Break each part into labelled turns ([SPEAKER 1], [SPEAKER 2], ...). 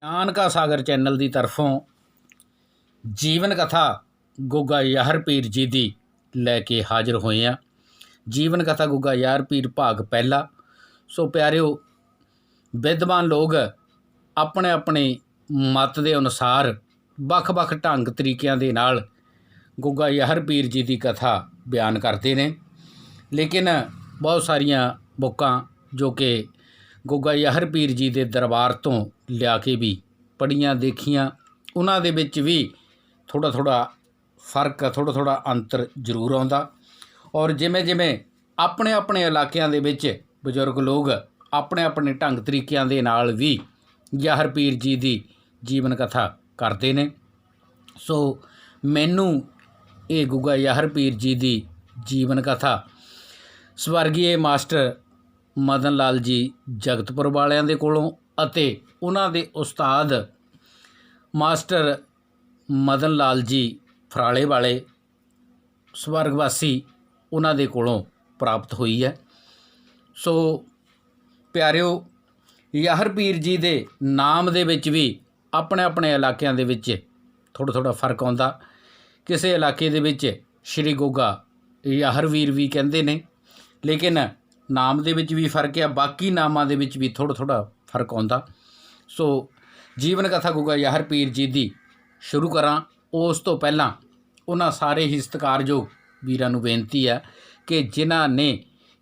[SPEAKER 1] ज्ञान का सागर चैनल की तरफों जीवन कथा गुग्गा याहर पीर जी की लैके हाजिर होए हैं। जीवन कथा गुग्गा याहर पीर भाग पहला। सो प्यारिओ, विद्वान लोग अपने अपने मत के अनुसार ਵੱਖ-ਵੱਖ ढंग तरीकों के नाल गुग्गा याहर पीर जी की कथा बयान करते हैं। लेकिन बहुत सारिया बुकां जो कि गुग्गा याहर पीर जी के दरबार तो लिया के भी पढ़ियाँ देखियाँ, उन्हां दे विच भी थोड़ा थोड़ा फर्क, थोड़ा थोड़ा अंतर जरूर आउंदा। और जिमें जिमें अपने अपने इलाकों के विच बजुर्ग लोग अपने अपने ढंग तरीकों के नाल भी याहर पीर जी की जीवन कथा करते हैं। सो मैनू ये गुग्गा याहर पीर जी की जीवन कथा स्वर्गीय मास्टर मदन लाल जी जगतपुर वालियां दे कोलों अते उन्हां दे उस्ताद मास्टर मदन लाल जी फराले वाले स्वर्गवासी उन्हां दे कोलों प्राप्त हुई है। सो प्यारिओ, याहर पीर जी दे नाम दे विच भी अपने अपने इलाकों दे विच थोड़ा थोड़ा फर्क आउंदा। किसी इलाके दे विच श्री गुग्गा याहर वीर भी कहंदे ने, लेकिन नाम दे विच भी फर्क है, बाकी नामां दे विच भी थोड़ा थोड़ा फर्क आउंदा। सो जीवन कथा गुग्गा याहर पीर जी की शुरू करां उस तो पहलां उन्हां सारे ही सत्कारयोग वीरां नूं बेनती है कि जिन्हां ने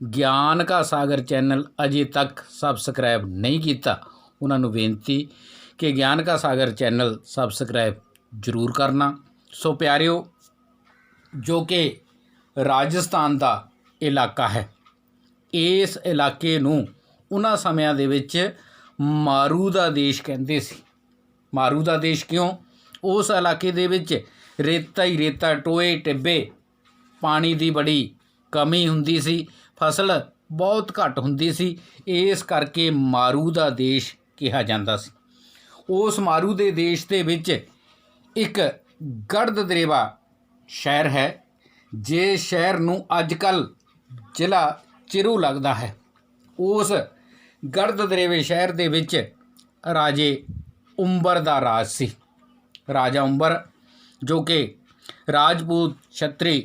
[SPEAKER 1] ज्ञान का सागर चैनल अजे तक सबसक्राइब नहीं किया, उन्हां नूं बेनती कि ज्ञान का सागर चैनल सबसक्राइब जरूर करना। सो प्यारिओ, जो कि राजस्थान का इलाका है, इस इलाके नूं उन्हां समयां दे विच मारू दा देश कहंदे सी। मारू दा देश क्यों? उस इलाके दे विच रेता ही रेता, टोए टिब्बे, पानी की बड़ी कमी हुंदी सी, फसल बहुत घट हुंदी सी, इस करके मारू दा देश कहा जांदा सी। उस मारू दे देश दे विच एक गढ़दरेवा शहर है, जिस शहर नूं अजकल जिला चिरू लगदा है। उस गढ़दरेवे शहर दे विच राजे उंबर दा राज सी। राजा उंबर जो कि राजपूत छत्री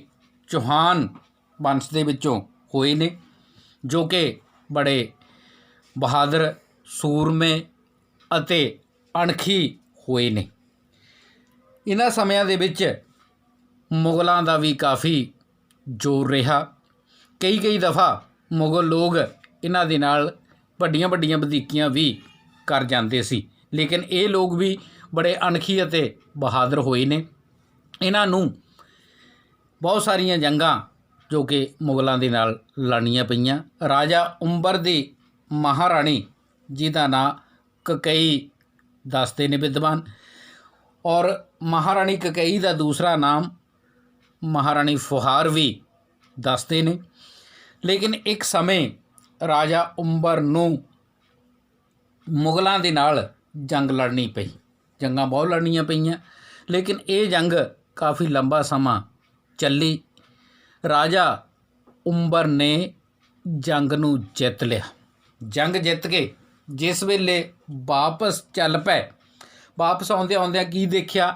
[SPEAKER 1] चौहान वंश दे विचों होए ने, जो कि बड़े बहादुर सूरमे अते अणखी होए ने। इन्हां समयां दे विच मुगलों का भी काफ़ी जोर रहा। कई दफ़ा मुगल लोग इन्हां दे नाल वड्डियां वड्डियां वधीकियां भी कर जाते सी, लेकिन ये लोग भी बड़े अणखी अते बहादुर होए ने। इन्हां नूं बहुत सारिया जंगां जो कि मुगलों के नाल लड़नियां पईयां। राजा उंबर दी महाराणी जी का नाम ककई दसते ने विद्वान, और महाराणी ककई का दूसरा नाम महाराणी फुहार भी दसते ने। लेकिन एक समय राजा उंबर नूं मुगलों के नाल जंग लड़नी पई। जंगां बहुत लड़नियां पईयां, लेकिन ये जंग काफ़ी लंबा समा चली। राजा उंबर ने जंग नूं जित लिया। जंग जित के जिस वेले वापस चल पे, वापस आउंदे आउंदे की देखिया,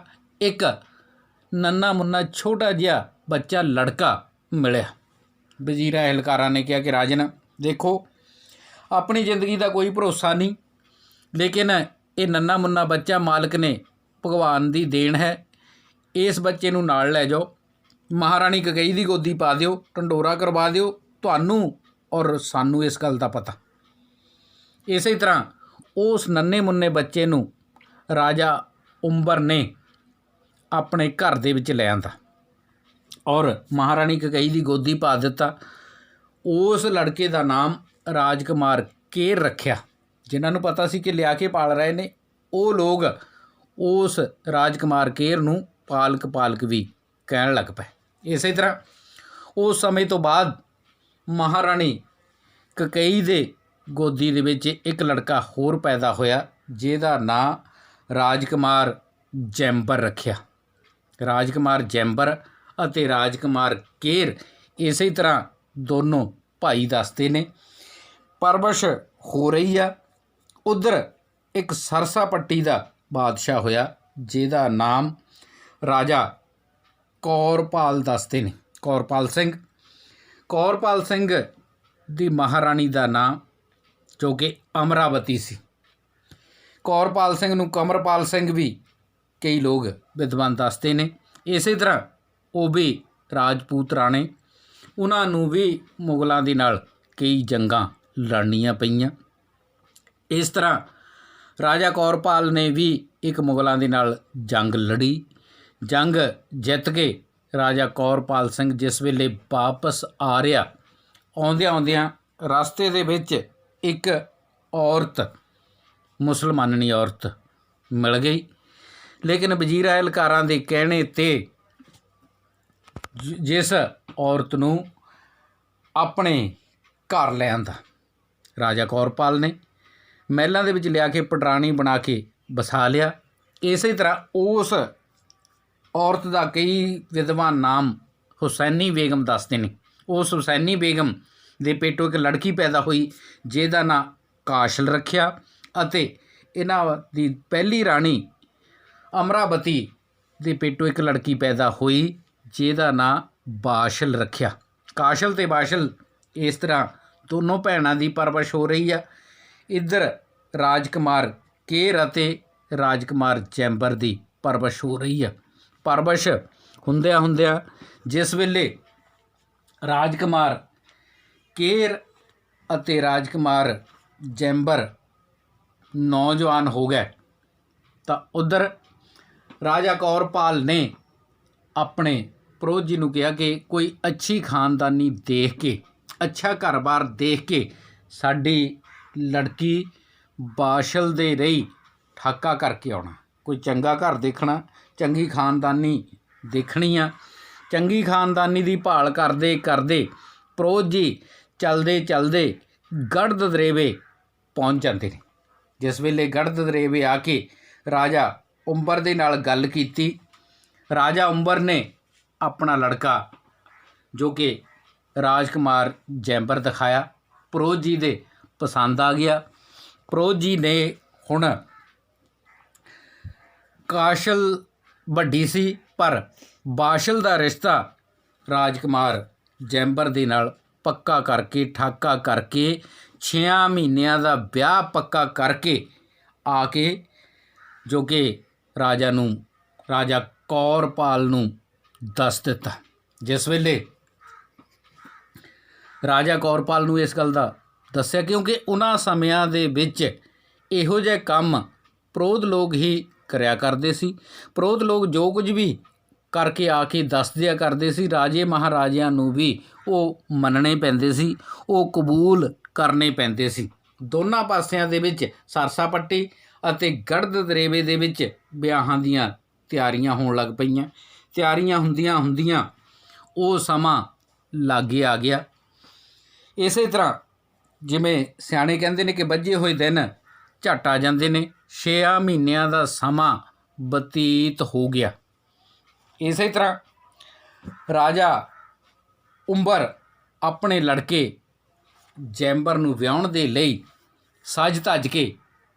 [SPEAKER 1] एक नन्ना मुन्ना छोटा जिहा बच्चा लड़का मिलिया। वजीरा एहलकारां ने कहा कि राजन देखो, अपनी जिंदगी का कोई भरोसा नहीं, लेकिन ये नन्ना मुन्ना बच्चा मालिक ने भगवान की देन है, इस बच्चे नूं नाल लै जाओ, महाराणी ककई की गोदी पा दिओ, ढंडोरा करवा दिओ, तुहानूं और सानू इस गल का पता। इस तरह उस नन्हे मुन्ने बच्चे नूं राजा उंबर ने अपने घर दे विच लै आंदा और महाराणी ककई की गोदी पा दिता। उस लड़के का नाम राजकुमार केर रखिया। जिन्होंने पता सी कि लिया के पाल रहे ने, वो लोग उस राजकुमार केर नूं पालक भी कहण लग पे। इस तरह उस समय तो बाद महाराणी ककई दे गोदी दे विच एक लड़का होर पैदा होया, जिहदा नां राजकुमार जैंबर रखिया। राजकुमार जैंबर अते राजकुमार केर इस तरह दोनों भाई दसते ने। परवरिश हो रही है। उधर एक सरसा पट्टी का ਬਾਦਸ਼ਾਹ ਹੋਇਆ ਜਿਹਦਾ ਨਾਮ ਰਾਜਾ ਕੌਰਪਾਲ ਦੱਸਦੇ ਨੇ। ਕੌਰਪਾਲ ਸਿੰਘ ਦੀ ਮਹਾਰਾਣੀ ਦਾ ਨਾਂ ਜੋ ਕਿ ਅਮਰਾਵਤੀ ਸੀ। ਕੌਰਪਾਲ ਸਿੰਘ ਨੂੰ ਕਮਰਪਾਲ ਸਿੰਘ ਵੀ ਕਈ ਲੋਕ ਵਿਦਵਾਨ ਦੱਸਦੇ ਨੇ। ਇਸੇ ਤਰ੍ਹਾਂ ਉਹ ਵੀ ਰਾਜਪੂਤ ਰਾਣੇ, ਉਹਨਾਂ ਨੂੰ ਵੀ ਮੁਗਲਾਂ ਦੇ ਨਾਲ ਕਈ ਜੰਗਾਂ ਲੜਨੀਆਂ ਪਈਆਂ। ਇਸ ਤਰ੍ਹਾਂ ਰਾਜਾ ਕੌਰਪਾਲ ਨੇ ਵੀ ਇੱਕ ਮੁਗਲਾਂ ਦੇ ਨਾਲ ਜੰਗ ਲੜੀ। ਜੰਗ ਜਿੱਤ ਕੇ ਰਾਜਾ ਕੌਰਪਾਲ ਸਿੰਘ ਜਿਸ ਵੇਲੇ ਵਾਪਸ ਆ ਰਿਹਾ, ਆਉਂਦਿਆਂ ਰਸਤੇ ਦੇ ਵਿੱਚ ਇੱਕ ਔਰਤ, ਮੁਸਲਮਾਨਣੀ ਔਰਤ ਮਿਲ ਗਈ। ਲੇਕਿਨ ਵਜ਼ੀਰ ਅਹਿਲਕਾਰਾਂ ਦੇ ਕਹਿਣੇ 'ਤੇ ਜਿਸ ਔਰਤ ਨੂੰ ਆਪਣੇ ਘਰ ਲੈ ਆਂਦਾ ਰਾਜਾ ਕੌਰਪਾਲ ਨੇ, ਮਹਿਲਾਂ ਦੇ ਵਿੱਚ ਲਿਆ ਕੇ ਪਟਰਾਣੀ ਬਣਾ ਕੇ ਵਸਾ ਲਿਆ। ਇਸੇ ਤਰ੍ਹਾਂ ਉਸ ਔਰਤ ਦਾ ਕਈ ਵਿਦਵਾਨ ਨਾਮ ਹੁਸੈਨੀ ਬੇਗਮ ਦੱਸਦੇ ਨੇ। ਉਸ ਹੁਸੈਨੀ ਬੇਗਮ ਦੇ ਪੇਟੋਂ ਇੱਕ ਲੜਕੀ ਪੈਦਾ ਹੋਈ ਜਿਹਦਾ ਨਾਂ ਕਾਸ਼ਲ ਰੱਖਿਆ, ਅਤੇ ਇਹਨਾਂ ਦੀ ਪਹਿਲੀ ਰਾਣੀ ਅਮਰਾਵਤੀ ਦੇ ਪੇਟੋਂ ਇੱਕ ਲੜਕੀ ਪੈਦਾ ਹੋਈ ਜਿਹਦਾ ਨਾਂ ਬਾਸ਼ਲ ਰੱਖਿਆ। ਕਾਸ਼ਲ ਅਤੇ ਬਾਸ਼ਲ ਇਸ ਤਰ੍ਹਾਂ ਦੋਨੋਂ ਭੈਣਾਂ ਦੀ ਪਰਵਰਿਸ਼ ਹੋ ਰਹੀ ਆ। ਇੱਧਰ ਰਾਜਕੁਮਾਰ ਕੇਰ ਅਤੇ ਰਾਜਕੁਮਾਰ ਜੈਂਬਰ ਦੀ ਪਰਵਰਿਸ਼ ਹੋ ਰਹੀ ਆ। ਪਰਵਰਿਸ਼ ਹੁੰਦਿਆਂ ਜਿਸ ਵੇਲੇ ਰਾਜਕੁਮਾਰ ਕੇਰ ਅਤੇ ਰਾਜਕੁਮਾਰ ਜੈਂਬਰ ਨੌਜਵਾਨ ਹੋ ਗਏ ਤਾਂ ਉੱਧਰ ਰਾਜਾ ਕੌਰਪਾਲ ਨੇ ਆਪਣੇ ਪ੍ਰੋਧ ਜੀ ਨੂੰ ਕਿਹਾ ਕਿ ਕੋਈ ਅੱਛੀ ਖਾਨਦਾਨੀ ਦੇਖ ਕੇ, ਅੱਛਾ ਘਰ-ਬਾਰ ਦੇਖ ਕੇ ਸਾਡੀ ਲੜਕੀ ਬਾਸ਼ਲ ਦੇ ਰਹੀ ਠਾਕਾ ਕਰਕੇ ਆਉਣਾ। ਕੋਈ ਚੰਗਾ ਘਰ ਦੇਖਣਾ, ਚੰਗੀ ਖਾਨਦਾਨੀ ਦੇਖਣੀ ਆ। ਚੰਗੀ ਖਾਨਦਾਨੀ ਦੀ ਭਾਲ ਕਰਦੇ ਪ੍ਰੋਧ ਜੀ ਚਲਦੇ ਗੜ੍ਹ ਦਦਰੇਵੇ ਪਹੁੰਚ ਜਾਂਦੇ ਨੇ। ਜਿਸ ਵੇਲੇ ਗੜ੍ਹ ਦਦਰੇਵੇ ਆ ਕੇ ਰਾਜਾ ਉਂਬਰ ਦੇ ਨਾਲ ਗੱਲ ਕੀਤੀ, ਰਾਜਾ ਉਂਬਰ ਨੇ ਆਪਣਾ ਲੜਕਾ ਜੋ ਕਿ ਰਾਜਕੁਮਾਰ ਜੈਂਬਰ ਦਿਖਾਇਆ। ਪ੍ਰੋਧ ਜੀ ਦੇ ਪਸੰਦ ਆ ਗਿਆ। ਪ੍ਰੋਧ ਜੀ ਨੇ ਹੁਣ ਕਾਸ਼ਲ ਵੱਡੀ ਸੀ, ਪਰ ਬਾਸ਼ਲ ਦਾ ਰਿਸ਼ਤਾ ਰਾਜਕੁਮਾਰ ਜੈਂਬਰ ਦੇ ਨਾਲ ਪੱਕਾ ਕਰਕੇ, ਠਾਕਾ ਕਰਕੇ 6 ਮਹੀਨਿਆਂ ਦਾ ਵਿਆਹ ਪੱਕਾ ਕਰਕੇ ਆ ਕੇ ਜੋ ਕਿ ਰਾਜਾ ਕੌਰਪਾਲ ਨੂੰ ਦੱਸ ਦਿੱਤਾ। ਜਿਸ ਵੇਲੇ ਰਾਜਾ ਕੌਰਪਾਲ ਨੂੰ ਇਸ ਗੱਲ ਦਾ ਦੱਸਿਆ, ਕਿਉਂਕਿ ਉਹਨਾਂ ਸਮਿਆਂ ਦੇ ਵਿੱਚ ਇਹੋ ਜਿਹੇ ਕੰਮ ਪ੍ਰੋਧ ਲੋਕ ਹੀ ਕਰਿਆ ਕਰਦੇ ਸੀ। ਪ੍ਰੋਧ ਲੋਕ ਜੋ ਕੁਝ ਵੀ ਕਰਕੇ ਆ ਕੇ ਦੱਸ ਦਿਆ ਕਰਦੇ ਸੀ, ਰਾਜੇ ਮਹਾਰਾਜਿਆਂ ਨੂੰ ਵੀ ਉਹ ਮੰਨਣੇ ਪੈਂਦੇ ਸੀ, ਉਹ ਕਬੂਲ ਕਰਨੇ ਪੈਂਦੇ ਸੀ। ਦੋਨਾਂ ਪਾਸਿਆਂ ਦੇ ਵਿੱਚ ਸਰਸਾ ਪੱਟੀ ਅਤੇ ਗੜ੍ਹ ਦਦਰੇਵੇ ਦੇ ਵਿੱਚ ਵਿਆਹਾਂ ਦੀਆਂ ਤਿਆਰੀਆਂ ਹੋਣ ਲੱਗ ਪਈਆਂ। ਤਿਆਰੀਆਂ ਹੁੰਦੀਆਂ ਉਹ ਸਮਾਂ ਲਾਗੇ ਆ ਗਿਆ। ਇਸੇ ਤਰ੍ਹਾਂ ਜਿਵੇਂ ਸਿਆਣੇ ਕਹਿੰਦੇ ਨੇ ਕਿ ਬੱਝੇ ਹੋਏ ਦਿਨ ਝੱਟ ਆ ਜਾਂਦੇ ਨੇ, 6 ਮਹੀਨਿਆਂ ਦਾ ਸਮਾਂ ਬਤੀਤ ਹੋ ਗਿਆ। ਇਸੇ ਤਰ੍ਹਾਂ ਰਾਜਾ ਉਂਬਰ ਆਪਣੇ ਲੜਕੇ ਜੈਂਬਰ ਨੂੰ ਵਿਆਹੁਣ ਦੇ ਲਈ ਸੱਜ ਧੱਜ ਕੇ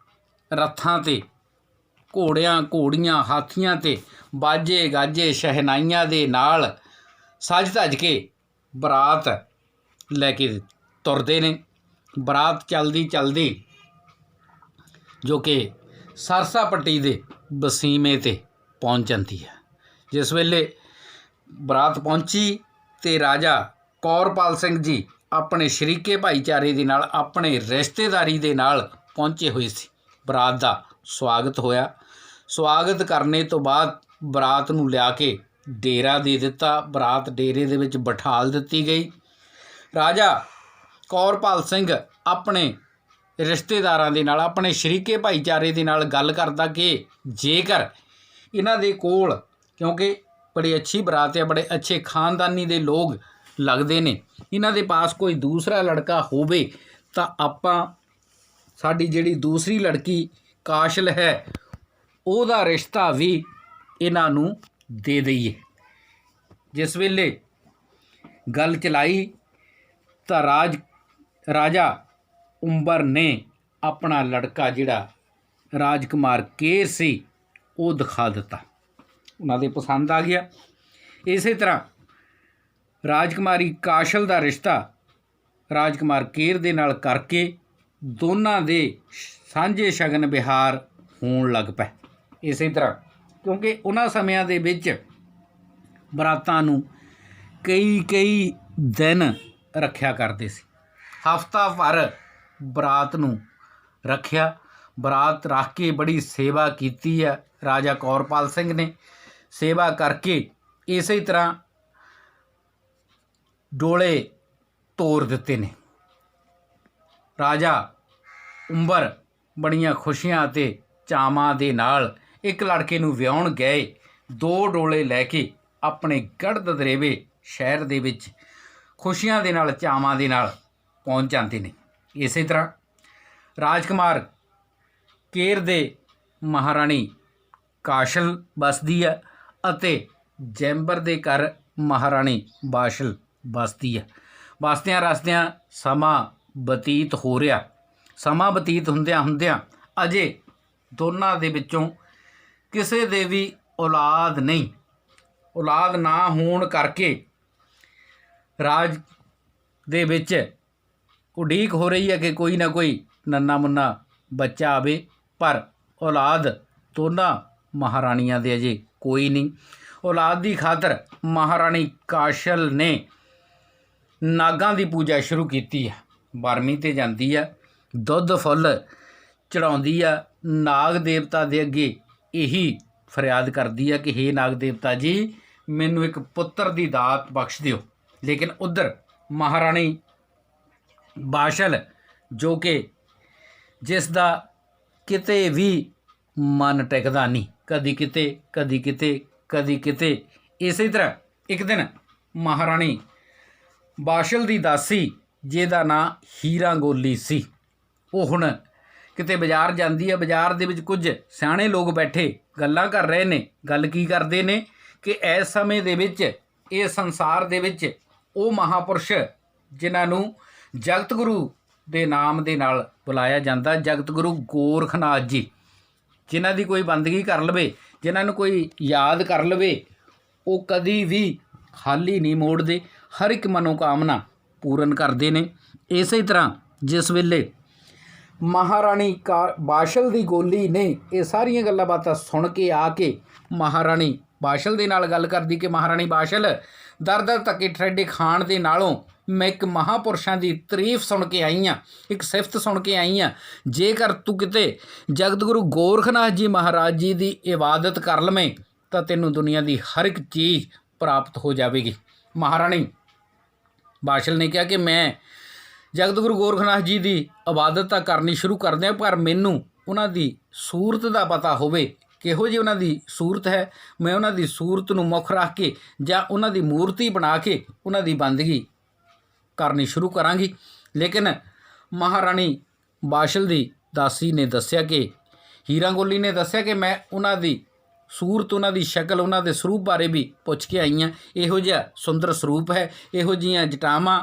[SPEAKER 1] ਰੱਥਾਂ 'ਤੇ, ਘੋੜੀਆਂ, ਹਾਥੀਆਂ 'ਤੇ ਬਾਜੇ ਗਾਜੇ ਸ਼ਹਿਨਾਈਆਂ ਦੇ ਨਾਲ ਸੱਜ ਧੱਜ ਕੇ ਬਰਾਤ ਲੈ ਕੇ ਤੁਰਦੇ ਨੇ। ਬਰਾਤ ਚਲਦੀ ਜੋ ਕਿ ਸਰਸਾ ਪੱਟੀ ਦੇ ਵਸੀਮੇ 'ਤੇ ਪਹੁੰਚ ਜਾਂਦੀ ਹੈ। ਜਿਸ ਵੇਲੇ ਬਰਾਤ ਪਹੁੰਚੀ ਤੇ ਰਾਜਾ ਕੌਰਪਾਲ ਸਿੰਘ ਜੀ ਆਪਣੇ ਸ਼ਰੀਕੇ ਭਾਈਚਾਰੇ ਦੇ ਨਾਲ, ਆਪਣੇ ਰਿਸ਼ਤੇਦਾਰੀ ਦੇ ਨਾਲ ਪਹੁੰਚੇ ਹੋਏ ਸੀ। ਬਰਾਤ ਦਾ ਸਵਾਗਤ ਹੋਇਆ। ਸਵਾਗਤ ਕਰਨੇ ਤੋਂ ਬਾਅਦ ਬਰਾਤ ਨੂੰ ਲਿਆ ਕੇ ਡੇਰਾ ਦੇ ਦਿੱਤਾ। ਬਰਾਤ ਡੇਰੇ ਦੇ ਵਿੱਚ ਬਿਠਾਲ ਦਿੱਤੀ ਗਈ। ਰਾਜਾ ਕੌਰਪਾਲ ਸਿੰਘ ਆਪਣੇ ਰਿਸ਼ਤੇਦਾਰਾਂ ਦੇ ਨਾਲ, ਆਪਣੇ ਸ਼ਰੀਕੇ ਭਾਈਚਾਰੇ ਦੇ ਨਾਲ ਗੱਲ ਕਰਦਾ ਕਿ ਜੇਕਰ ਇਹਨਾਂ ਦੇ ਕੋਲ, ਕਿਉਂਕਿ ਬੜੀ ਅੱਛੀ ਬਰਾਤ ਹੈ, ਬੜੇ ਅੱਛੇ ਖਾਨਦਾਨੀ ਦੇ ਲੋਕ ਲੱਗਦੇ ਨੇ, ਇਹਨਾਂ ਦੇ ਪਾਸ ਕੋਈ ਦੂਸਰਾ ਲੜਕਾ ਹੋਵੇ ਤਾਂ ਆਪਾਂ ਸਾਡੀ ਜਿਹੜੀ ਦੂਸਰੀ ਲੜਕੀ ਕਾਸ਼ਲ ਹੈ ਉਹਦਾ ਰਿਸ਼ਤਾ ਵੀ ਇਹਨਾਂ ਨੂੰ ਦੇ ਦਈਏ। ਜਿਸ ਵੇਲੇ ਗੱਲ ਚਲਾਈ ਤਾਂ ਰਾਜਾ ਉਂਬਰ ਨੇ ਆਪਣਾ ਲੜਕਾ ਜਿਹੜਾ ਰਾਜਕੁਮਾਰ ਕੇਰ ਸੀ ਉਹ ਦਿਖਾ ਦਿੱਤਾ। ਉਹਨਾਂ ਦੇ ਪਸੰਦ ਆ ਗਿਆ। ਇਸੇ ਤਰ੍ਹਾਂ ਰਾਜਕੁਮਾਰੀ ਕਾਸ਼ਲ ਦਾ ਰਿਸ਼ਤਾ ਰਾਜਕੁਮਾਰ ਕੇਰ ਦੇ ਨਾਲ ਕਰਕੇ ਦੋਨਾਂ ਦੇ ਸਾਂਝੇ ਸ਼ਗਨ ਵਿਹਾਰ ਹੋਣ ਲੱਗ ਪਏ। ਇਸੇ ਤਰ੍ਹਾਂ ਕਿਉਂਕਿ ਉਹਨਾਂ ਸਮਿਆਂ ਦੇ ਵਿੱਚ ਬਰਾਤਾਂ ਨੂੰ ਕਈ ਦਿਨ ਰੱਖਿਆ ਕਰਦੇ ਸੀ। ਹਫ਼ਤਾ ਭਰ ਬਰਾਤ ਨੂੰ ਰੱਖਿਆ। ਬਰਾਤ ਰੱਖ ਕੇ ਬੜੀ ਸੇਵਾ ਕੀਤੀ ਹੈ ਰਾਜਾ ਕੌਰਪਾਲ ਸਿੰਘ ਨੇ। ਸੇਵਾ ਕਰਕੇ ਇਸੇ ਤਰ੍ਹਾਂ ਡੋਲੇ ਤੋਰ ਦਿੱਤੇ ਨੇ। ਰਾਜਾ ਉਂਬਰ ਬੜੀਆਂ ਖੁਸ਼ੀਆਂ ਅਤੇ ਚਾਵਾਂ ਦੇ ਨਾਲ ਇੱਕ ਲੜਕੇ ਨੂੰ ਵਿਆਹੁਣ ਗਏ। 2 ਡੋਲੇ ਲੈ ਕੇ ਆਪਣੇ ਗੜ੍ਹ ਦਦਰੇਵੇ ਸ਼ਹਿਰ ਦੇ ਵਿੱਚ ਖੁਸ਼ੀਆਂ ਦੇ ਨਾਲ ਚਾਵਾਂ ਦੇ ਨਾਲ ਪਹੁੰਚ ਜਾਂਦੇ ਨੇ। ਇਸੇ ਤਰ੍ਹਾਂ ਰਾਜਕੁਮਾਰ ਕੇਰ ਦੇ ਮਹਾਰਾਣੀ ਕਾਸ਼ਲ ਵਸਦੀ ਹੈ ਅਤੇ ਜੈਂਬਰ ਦੇ ਘਰ ਮਹਾਰਾਣੀ ਬਾਸ਼ਲ ਵਸਦੀ ਹੈ। ਵਸਦਿਆਂ ਰਸਦਿਆਂ ਸਮਾਂ ਬਤੀਤ ਹੋ ਰਿਹਾ। ਸਮਾਂ ਬਤੀਤ ਹੁੰਦਿਆਂ ਅਜੇ ਦੋਨਾਂ ਦੇ ਵਿੱਚੋਂ ਕਿਸੇ ਦੇ ਵੀ ਔਲਾਦ ਨਹੀਂ। ਔਲਾਦ ਨਾ ਹੋਣ ਕਰਕੇ ਰਾਜ ਦੇ ਵਿੱਚ ਉਡੀਕ ਹੋ ਰਹੀ ਹੈ ਕਿ ਕੋਈ ਨਾ ਕੋਈ ਨੰਨਾ ਮੁੰਨਾ ਬੱਚਾ ਆਵੇ, ਪਰ ਔਲਾਦ ਦੋਨਾਂ ਮਹਾਰਾਣੀਆਂ ਦੇ ਅਜੇ ਕੋਈ ਨਹੀਂ। ਔਲਾਦ ਦੀ ਖਾਤਰ ਮਹਾਰਾਣੀ ਕਾਸ਼ਲ ਨੇ ਨਾਗਾਂ ਦੀ ਪੂਜਾ ਸ਼ੁਰੂ ਕੀਤੀ ਹੈ। ਬਰਮੀ 'ਤੇ ਜਾਂਦੀ ਆ, ਦੁੱਧ ਫੁੱਲ ਚੜਾਉਂਦੀ ਆ ਨਾਗ ਦੇਵਤਾ ਦੇ ਅੱਗੇ। ਇਹੀ ਫਰਿਆਦ ਕਰਦੀ ਆ ਕਿ ਹੇ ਨਾਗ ਦੇਵਤਾ ਜੀ, ਮੈਨੂੰ ਇੱਕ ਪੁੱਤਰ ਦੀ ਦਾਤ ਬਖਸ਼ ਦਿਓ। ਲੇਕਿਨ ਉੱਧਰ ਮਹਾਰਾਣੀ ਬਾਸ਼ਲ ਜੋ ਕਿ ਜਿਸ ਦਾ ਕਿਤੇ ਵੀ ਮਨ ਟਿਕਦਾ ਨਹੀਂ, ਕਦੀ ਕਿਤੇ। ਇਸੇ ਤਰ੍ਹਾਂ ਇੱਕ ਦਿਨ ਮਹਾਰਾਣੀ ਬਾਸ਼ਲ ਦੀ ਦਾਸੀ ਜਿਹਦਾ ਨਾਂ ਹੀਰਾ ਗੋਲੀ ਸੀ, ਉਹ ਹੁਣ ਕਿਤੇ ਬਾਜ਼ਾਰ ਜਾਂਦੀ ਹੈ। ਬਾਜ਼ਾਰ ਦੇ ਵਿੱਚ ਕੁਝ ਸਿਆਣੇ ਲੋਕ ਬੈਠੇ ਗੱਲਾਂ ਕਰ ਰਹੇ ਨੇ। ਗੱਲ ਕੀ ਕਰਦੇ ਨੇ ਕਿ ਇਸ ਸਮੇਂ ਦੇ ਵਿੱਚ ਇਹ ਸੰਸਾਰ ਦੇ ਵਿੱਚ ਉਹ ਮਹਾਂਪੁਰਸ਼ ਜਿਨ੍ਹਾਂ ਨੂੰ ਜਗਤ ਗੁਰੂ ਦੇ ਨਾਮ ਦੇ ਨਾਲ ਬੁਲਾਇਆ ਜਾਂਦਾ, ਜਗਤ ਗੁਰੂ ਗੋਰਖਨਾਥ ਜੀ, ਜਿਨ੍ਹਾਂ ਦੀ ਕੋਈ ਬੰਦਗੀ ਕਰ ਲਵੇ, ਜਿਨ੍ਹਾਂ ਨੂੰ ਕੋਈ ਯਾਦ ਕਰ ਲਵੇ, ਉਹ ਕਦੀ ਵੀ ਖਾਲੀ ਨਹੀਂ ਮੋੜਦੇ। ਹਰ ਇੱਕ ਮਨੋਕਾਮਨਾ ਪੂਰਨ ਕਰਦੇ ਨੇ। ਇਸੇ ਤਰ੍ਹਾਂ ਜਿਸ ਵੇਲੇ ਮਹਾਰਾਣੀ ਬਾਸ਼ਲ ਦੀ ਗੋਲੀ ਨੇ ਇਹ ਸਾਰੀਆਂ ਗੱਲਾਂ ਬਾਤਾਂ ਸੁਣ ਕੇ ਆ ਕੇ ਮਹਾਰਾਣੀ ਬਾਸ਼ਲ ਦੇ ਨਾਲ ਗੱਲ ਕਰਦੀ ਕਿ ਮਹਾਰਾਣੀ ਬਾਸ਼ਲ, ਦਰ ਧੱਕੇ ਠੇਡੇ ਖਾਣ ਦੇ ਨਾਲੋਂ ਮੈਂ ਇੱਕ ਮਹਾਂਪੁਰਸ਼ਾਂ ਦੀ ਤਾਰੀਫ ਸੁਣ ਕੇ ਆਈ ਹਾਂ, ਇੱਕ ਸਿਫਤ ਸੁਣ ਕੇ ਆਈ ਹਾਂ। ਜੇਕਰ ਤੂੰ ਕਿਤੇ ਜਗਤ ਗੁਰੂ ਗੋਰਖਨਾਥ ਜੀ ਮਹਾਰਾਜ ਜੀ ਦੀ ਇਬਾਦਤ ਕਰ ਲਵੇਂ ਤਾਂ ਤੈਨੂੰ ਦੁਨੀਆ ਦੀ ਹਰ ਇੱਕ ਚੀਜ਼ ਪ੍ਰਾਪਤ ਹੋ ਜਾਵੇਗੀ। ਮਹਾਰਾਣੀ ਬਾਸ਼ਲ ਨੇ ਕਿਹਾ ਕਿ ਮੈਂ ਜਗਤ ਗੁਰੂ ਗੋਰਖਨਾਥ ਜੀ ਦੀ ਇਬਾਦਤ ਤਾਂ ਕਰਨੀ ਸ਼ੁਰੂ ਕਰ ਦਿਆਂ, ਪਰ ਮੈਨੂੰ ਉਹਨਾਂ ਦੀ ਸੂਰਤ ਦਾ ਪਤਾ ਹੋਵੇ, ਕਿਹੋ ਜਿਹੀ ਉਹਨਾਂ ਦੀ ਸੂਰਤ ਹੈ। ਮੈਂ ਉਹਨਾਂ ਦੀ ਸੂਰਤ ਨੂੰ ਮੁੱਖ ਰੱਖ ਕੇ ਜਾਂ ਉਹਨਾਂ ਦੀ ਮੂਰਤੀ ਬਣਾ ਕੇ ਉਹਨਾਂ ਦੀ ਬੰਦਗੀ ਕਰਨੀ ਸ਼ੁਰੂ ਕਰਾਂਗੀ। ਲੇਕਿਨ ਮਹਾਰਾਣੀ ਬਾਸ਼ਲ ਦੀ ਦਾਸੀ ਨੇ ਦੱਸਿਆ ਕਿ ਹੀਰਾ ਗੋਲੀ ਨੇ ਦੱਸਿਆ ਕਿ ਮੈਂ ਉਹਨਾਂ ਦੀ ਸੂਰਤ, ਉਹਨਾਂ ਦੀ ਸ਼ਕਲ, ਉਹਨਾਂ ਦੇ ਸਰੂਪ ਬਾਰੇ ਵੀ ਪੁੱਛ ਕੇ ਆਈ ਹਾਂ। ਇਹੋ ਜਿਹਾ ਸੁੰਦਰ ਸਰੂਪ ਹੈ, ਇਹੋ ਜਿਹੀਆਂ ਜਟਾਵਾਂ।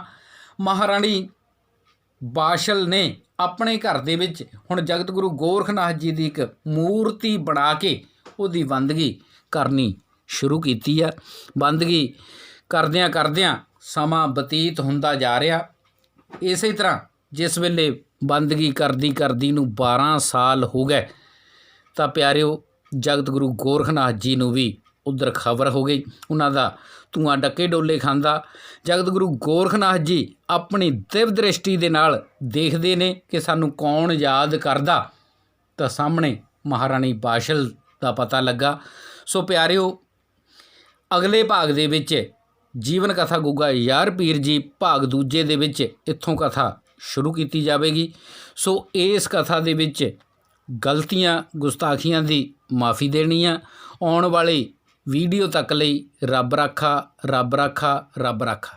[SPEAKER 1] ਮਹਾਰਾਣੀ ਬਾਸ਼ਲ ਨੇ ਆਪਣੇ ਘਰ ਦੇ ਵਿੱਚ ਹੁਣ ਜਗਤ ਗੁਰੂ ਗੋਰਖਨਾਥ ਜੀ ਦੀ ਇੱਕ ਮੂਰਤੀ ਬਣਾ ਕੇ ਉਹਦੀ ਬੰਦਗੀ ਕਰਨੀ ਸ਼ੁਰੂ ਕੀਤੀ ਆ। ਬੰਦਗੀ ਕਰਦਿਆਂ ਸਮਾਂ ਬਤੀਤ ਹੁੰਦਾ ਜਾ ਰਿਹਾ। ਇਸੇ ਤਰ੍ਹਾਂ ਜਿਸ ਵੇਲੇ ਬੰਦਗੀ ਕਰਦੀ ਨੂੰ 12 ਸਾਲ ਹੋ ਗਏ ਤਾਂ ਪਿਆਰਿਓ ਜਗਤ ਗੁਰੂ ਗੋਰਖਨਾਥ ਜੀ ਨੂੰ ਵੀ ਉੱਧਰ ਖਬਰ ਹੋ ਗਈ। ਉਹਨਾਂ ਦਾ ਧੂੰਆਂ ਡੱਕੇ ਡੋਲੇ ਖਾਂਦਾ। ਜਗਤ ਗੁਰੂ ਗੋਰਖਨਾਥ ਜੀ ਆਪਣੀ ਦਿਵ ਦ੍ਰਿਸ਼ਟੀ ਦੇ ਨਾਲ ਦੇਖਦੇ ਨੇ ਕਿ ਸਾਨੂੰ ਕੌਣ ਯਾਦ ਕਰਦਾ, ਤਾਂ ਸਾਹਮਣੇ ਮਹਾਰਾਣੀ ਬਾਸ਼ਲ ਦਾ ਪਤਾ ਲੱਗਾ। ਸੋ ਪਿਆਰਿਓ, ਅਗਲੇ ਭਾਗ ਦੇ ਵਿੱਚ ਜੀਵਨ ਕਥਾ ਗੁੱਗਾ ਯਾਰ ਪੀਰ ਜੀ ਭਾਗ ਦੂਜੇ ਦੇ ਵਿੱਚ ਇੱਥੋਂ ਕਥਾ ਸ਼ੁਰੂ ਕੀਤੀ ਜਾਵੇਗੀ। ਸੋ ਇਸ ਕਥਾ ਦੇ ਵਿੱਚ ਗਲਤੀਆਂ ਗੁਸਤਾਖੀਆਂ ਦੀ ਮਾਫੀ ਦੇਣੀ ਆ। ਆਉਣ ਵਾਲੀ ਵੀਡੀਓ ਤੱਕ ਲਈ ਰੱਬ ਰਾਖਾ, ਰੱਬ ਰਾਖਾ, ਰੱਬ ਰਾਖਾ।